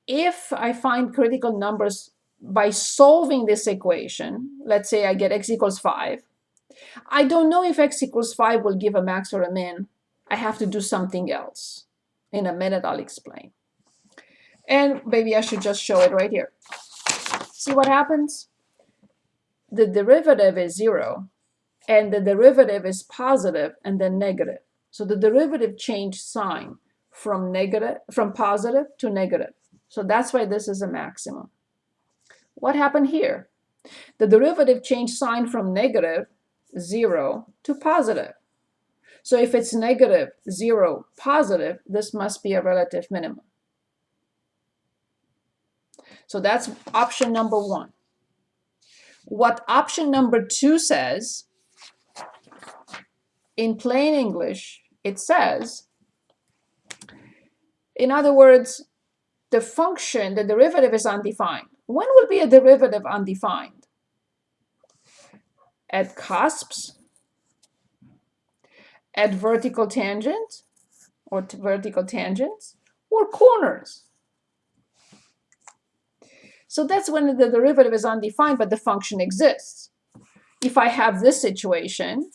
if I find critical numbers by solving this equation, let's say I get x equals 5, I don't know if x equals 5 will give a max or a min. I have to do something else. In a minute, I'll explain. And maybe I should just show it right here. See what happens? The derivative is 0, and the derivative is positive and then negative. So the derivative changed sign from positive to negative. So that's why this is a maximum. What happened here? The derivative changed sign from negative 0 to positive. So if it's negative 0 positive, this must be a relative minimum. So that's option number 1. What option number 2 says, in plain English, it says, in other words, the function, the derivative is undefined. When will be a derivative undefined? At cusps, at vertical tangent, or vertical tangents, or corners. So that's when the derivative is undefined, but the function exists. If I have this situation,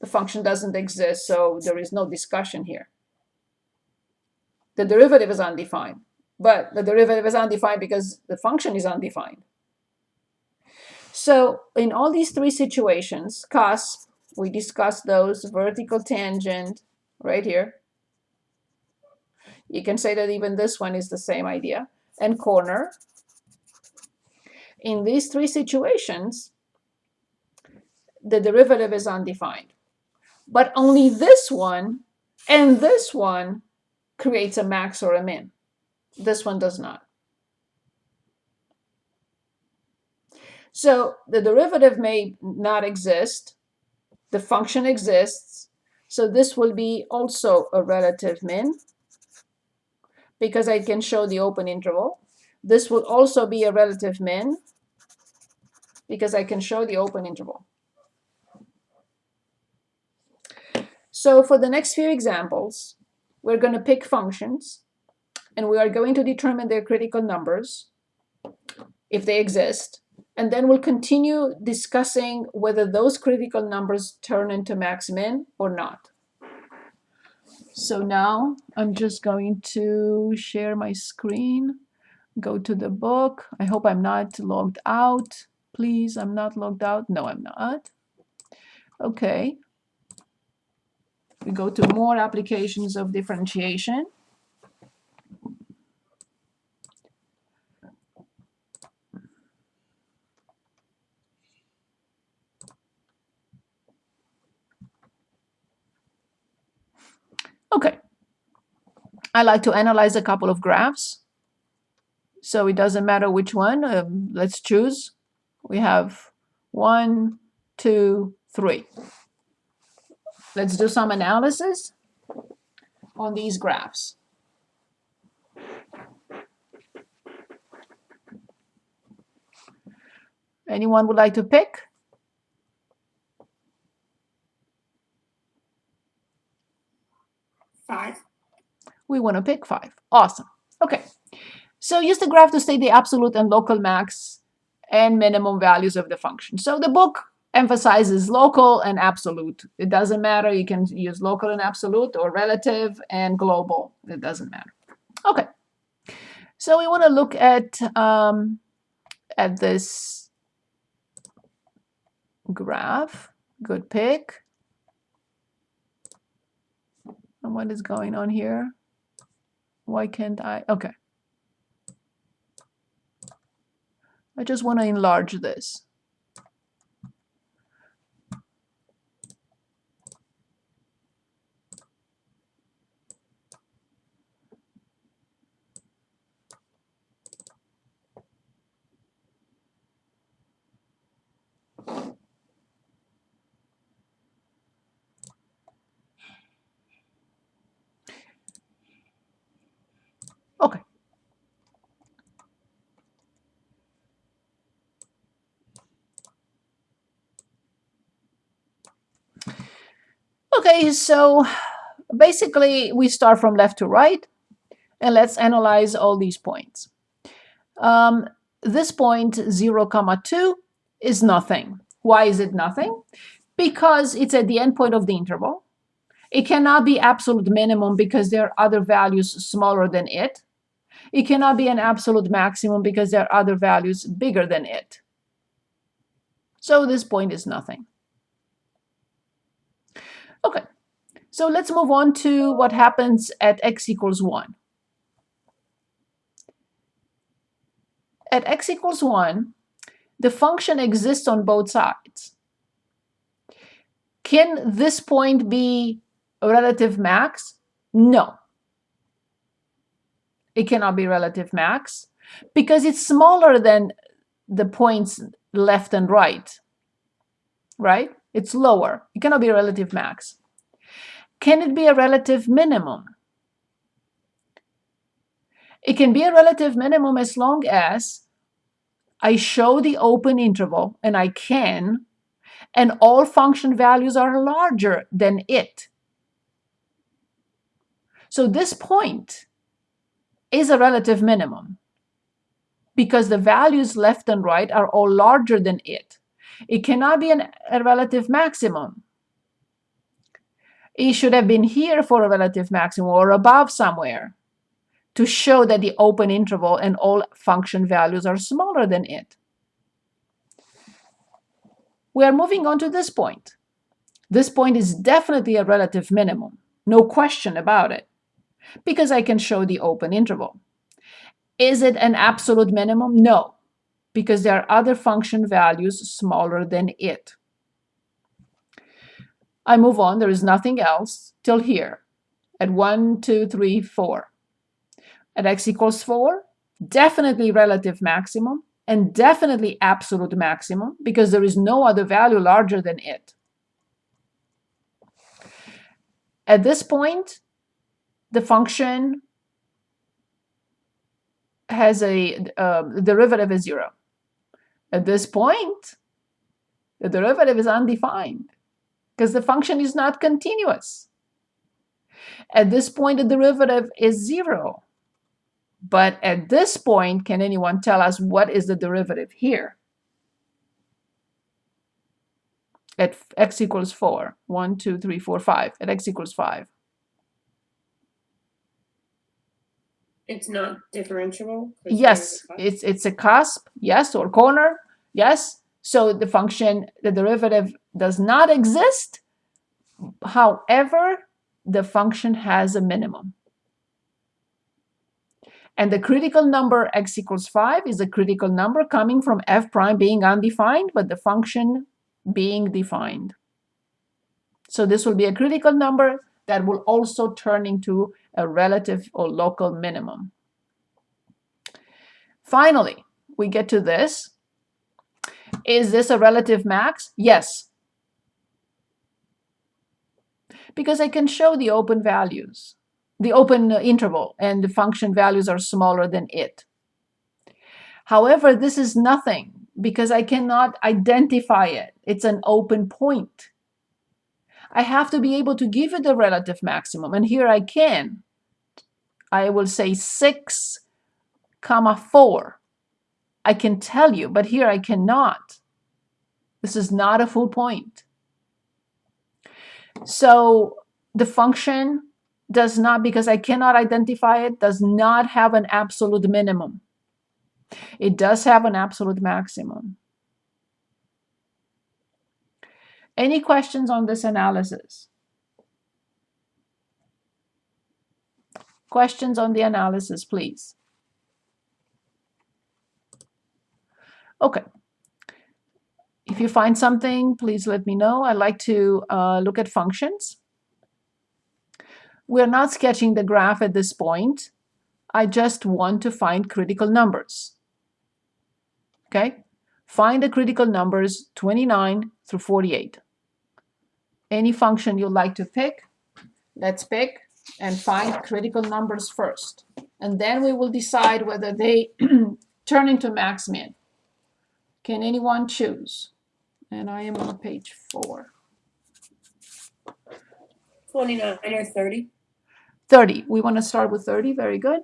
the function doesn't exist, so there is no discussion here. The derivative is undefined, but the derivative is undefined because the function is undefined. So in all these 3 situations, cusp, we discussed those, vertical tangent, right here. You can say that even this one is the same idea, and corner. In these 3 situations, the derivative is undefined. But only this one and this one creates a max or a min. This one does not. So the derivative may not exist. The function exists. So this will be also a relative min because I can show the open interval. This will also be a relative min because I can show the open interval. So for the next few examples, we're going to pick functions and we are going to determine their critical numbers if they exist. And then we'll continue discussing whether those critical numbers turn into max min or not. So now I'm just going to share my screen, go to the book. I hope I'm not logged out. Please, I'm not logged out. No, I'm not. Okay. We go to more applications of differentiation. Okay. I like to analyze a couple of graphs. So it doesn't matter which one. Let's choose. We have 1, 2, 3. Let's do some analysis on these graphs. Anyone would like to pick? 5. We want to pick 5. Awesome. Okay. So use the graph to state the absolute and local max and minimum values of the function. So the book emphasizes local and absolute. It doesn't matter. You can use local and absolute or relative and global. It doesn't matter. Okay. So we want to look at this graph. Good pick. And what is going on here? Why can't I? Okay. I just want to enlarge this. Okay. Okay, so basically we start from left to right And let's analyze all these points. This point 0, 2 is nothing. Why is it nothing? Because it's at the endpoint of the interval. It cannot be absolute minimum because there are other values smaller than it. It cannot be an absolute maximum because there are other values bigger than it. So this point is nothing. Okay, so let's move on to what happens at x equals 1. At x equals 1, the function exists on both sides. Can this point be a relative max? No. It cannot be relative max because it's smaller than the points left and right, right? It's lower. It cannot be a relative max. Can it be a relative minimum? It can be a relative minimum as long as I show the open interval, and I can, and all function values are larger than it. So this point is a relative minimum because the values left and right are all larger than it. It cannot be a relative maximum. It should have been here for a relative maximum or above somewhere to show that the open interval and all function values are smaller than it. We are moving on to this point. This point is definitely a relative minimum, no question about it, because I can show the open interval. Is it an absolute minimum? No, because there are other function values smaller than it. I move on, there is nothing else till here, at 1, 2, 3, 4. At x equals 4, definitely relative maximum, and definitely absolute maximum, because there is no other value larger than it. At this point, the function has a derivative is 0. At this point, the derivative is undefined because the function is not continuous. At this point, the derivative is 0. But at this point, can anyone tell us what is the derivative here? At x equals 4. 1, 2, 3, 4, 5. At x equals 5. It's not differentiable? Yes, it's a cusp, yes, or corner, yes. So the function, the derivative does not exist. However, the function has a minimum. And the critical number x equals 5 is a critical number coming from f prime being undefined, but the function being defined. So this will be a critical number that will also turn into a relative or local minimum. Finally, we get to this. Is this a relative max? Yes. Because I can show the open values, the open interval, and the function values are smaller than it. However, this is nothing because I cannot identify it. It's an open point. I have to be able to give it a relative maximum, and here I can. I will say 6, 4. I can tell you, but here I cannot. This is not a full point. So the function does not, because I cannot identify it, does not have an absolute minimum. It does have an absolute maximum. Any questions on this analysis? Questions on the analysis, please. Okay. If you find something, please let me know. I like to look at functions. We're not sketching the graph at this point. I just want to find critical numbers. Okay? Find the critical numbers 29 through 48. Any function you'd like to pick, let's pick and find critical numbers first. And then we will decide whether they turn into max min. Can anyone choose? And I am on page 4. 29 or 30? 30. We want to start with 30. Very good.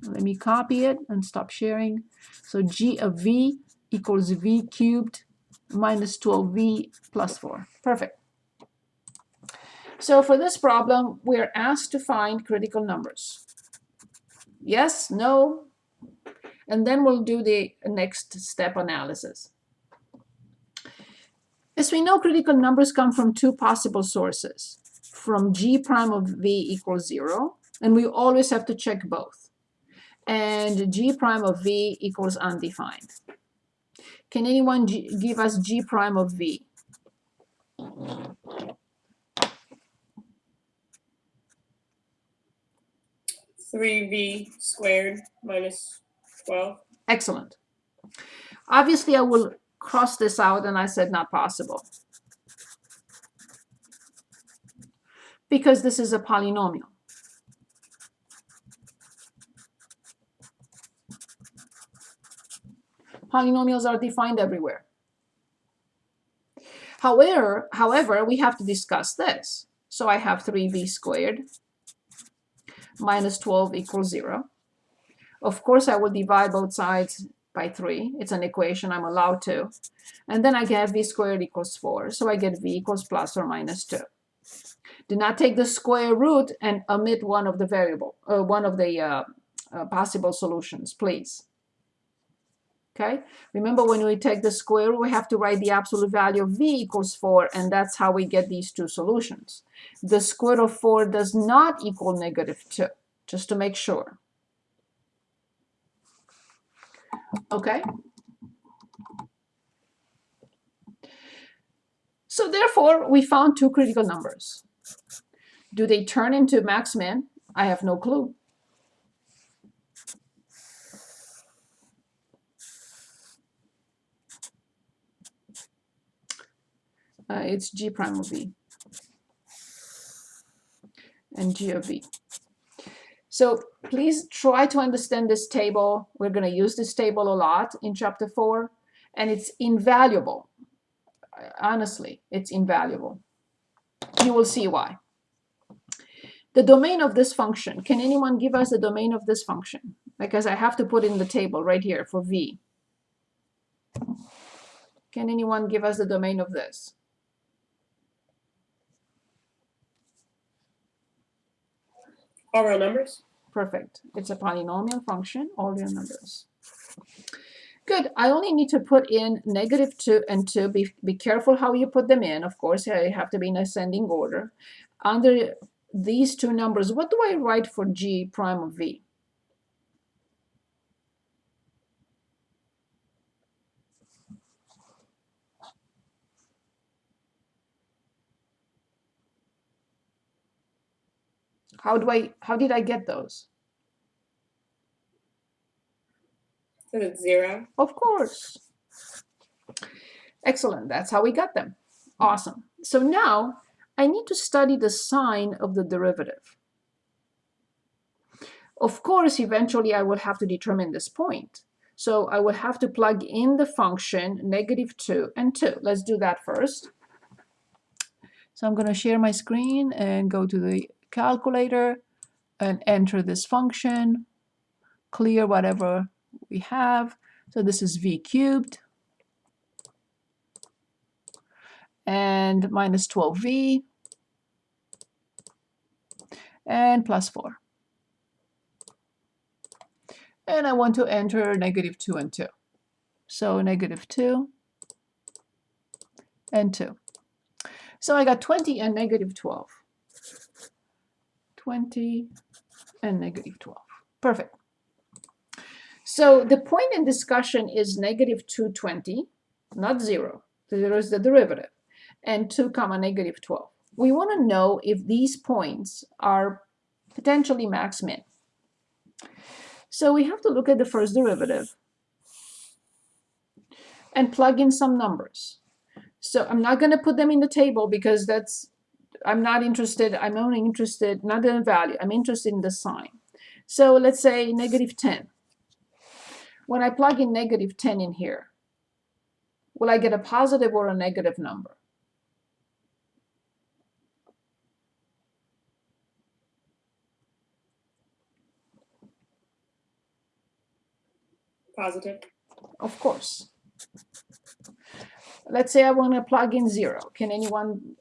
Let me copy it and stop sharing. So g of v equals v cubed minus 12v plus 4. Perfect. So for this problem, we're asked to find critical numbers. Yes, no, and then we'll do the next step analysis. As we know, critical numbers come from two possible sources, from g prime of v equals 0, and we always have to check both, and g prime of v equals undefined. Can anyone give us g prime of v? 3v squared minus 12. Excellent. Obviously, I will cross this out, and I said not possible, because this is a polynomial. Polynomials are defined everywhere. However, we have to discuss this. So I have 3v squared minus 12 equals 0. Of course, I will divide both sides by 3. It's an equation, I'm allowed to. And then I get v squared equals 4. So I get v equals plus or minus 2. Do not take the square root and omit one of the possible solutions, please. Okay, remember when we take the square root, we have to write the absolute value of v equals 4, and that's how we get these two solutions. The square root of 4 does not equal negative 2, just to make sure. Okay? So therefore, we found two critical numbers. Do they turn into max min? I have no clue. It's g prime of v and g of v. So please try to understand this table. We're going to use this table a lot in chapter 4, and it's invaluable. Honestly, it's invaluable. You will see why. The domain of this function, can anyone give us the domain of this function? Because I have to put in the table right here for v. Can anyone give us the domain of this? All real numbers? Perfect. It's a polynomial function, all real numbers. Good. I only need to put in negative 2 and 2. Be careful how you put them in. Of course, I have to be in ascending order. Under these two numbers, what do I write for g prime of v? How did I get those? So it's 0. Of course. Excellent. That's how we got them. Awesome. So now I need to study the sign of the derivative. Of course, eventually I will have to determine this point. So I will have to plug in the function negative 2 and 2. Let's do that first. So I'm going to share my screen and go to the calculator and enter this function, clear whatever we have. So this is v cubed and minus 12v and plus 4. And I want to enter negative 2 and 2. So negative 2 and 2. So I got 20 and negative 12. 20 and negative 12. Perfect. So the point in discussion is negative 220, not 0. 0 is the derivative. And 2 comma negative 12. We want to know if these points are potentially max min. So we have to look at the first derivative and plug in some numbers. So I'm not going to put them in the table because I'm not interested. I'm only interested not in the value. I'm interested in the sign. So let's say negative 10. When I plug in negative 10 in here, will I get a positive or a negative number? Positive. Of course. Let's say I want to plug in 0. Can anyone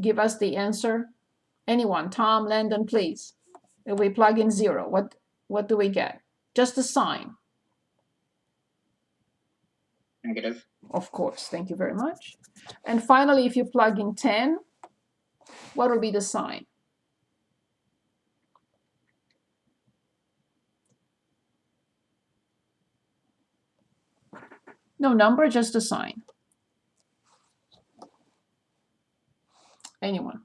give us the answer? Anyone? Tom, Landon, please. If we plug in 0, what do we get? Just a sign. Negative. Of course. Thank you very much. And finally, if you plug in 10, what will be the sign? No number, just a sign. Anyone?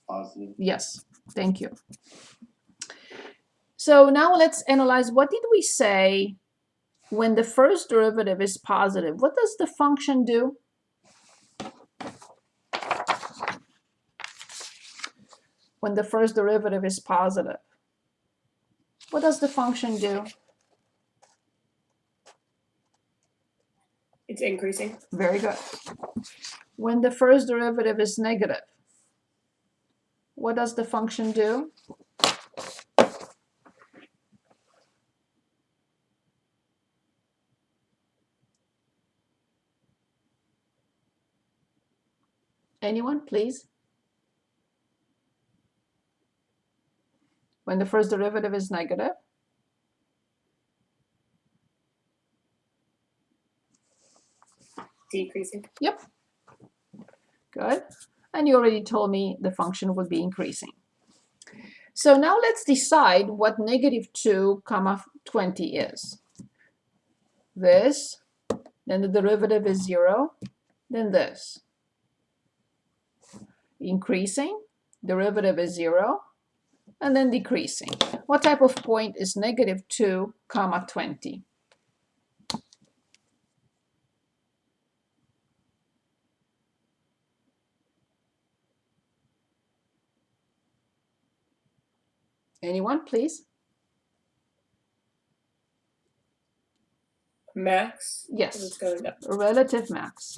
Positive. Yes, thank you. So now let's analyze, what did we say when the first derivative is positive? What does the function do? When the first derivative is positive, what does the function do? It's increasing. Very good. When the first derivative is negative, what does the function do? Anyone, please? When the first derivative is negative, Decreasing. yep. Good. And you already told me the function would be increasing. So now let's decide what -2, 20 is. This, then the derivative is 0, then this. Increasing, derivative is 0, and then decreasing. What type of point is -2, 20? Anyone, please? Max. Yes. It's going up. Relative max.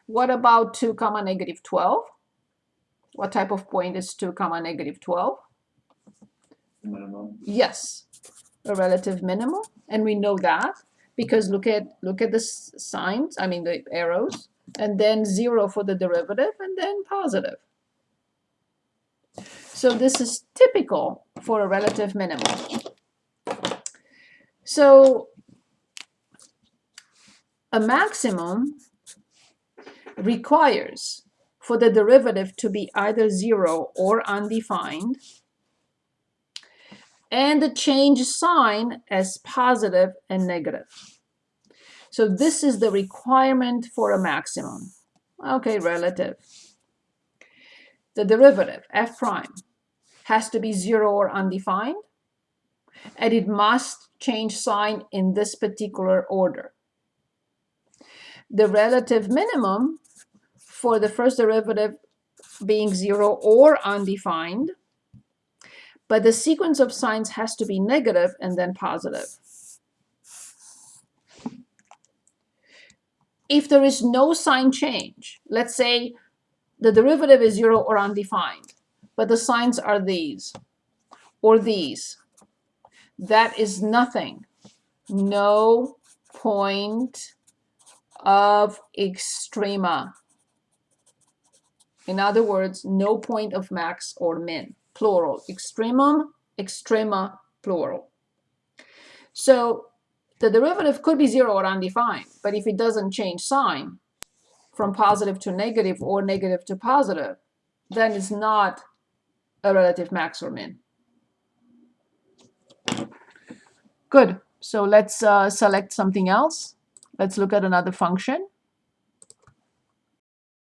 What about 2, -12? What type of point is 2, -12? Minimum. Yes, a relative minimum, and we know that because look at the signs, I mean the arrows, and then 0 for the derivative, and then positive. So this is typical for a relative minimum. So a maximum requires for the derivative to be either 0 or undefined, and the change sign as positive and negative. So this is the requirement for a maximum. Okay, relative. The derivative, f prime, has to be 0 or undefined, and it must change sign in this particular order. The relative minimum for the first derivative being 0 or undefined, but the sequence of signs has to be negative and then positive. If there is no sign change, let's say the derivative is 0 or undefined, but the signs are these or these, that is nothing. No point of extrema. In other words, no point of max or min. Plural, extremum, extrema, plural. So the derivative could be 0 or undefined, but if it doesn't change sign from positive to negative or negative to positive, then it's not a relative max or min. Good. So let's select something else. Let's look at another function.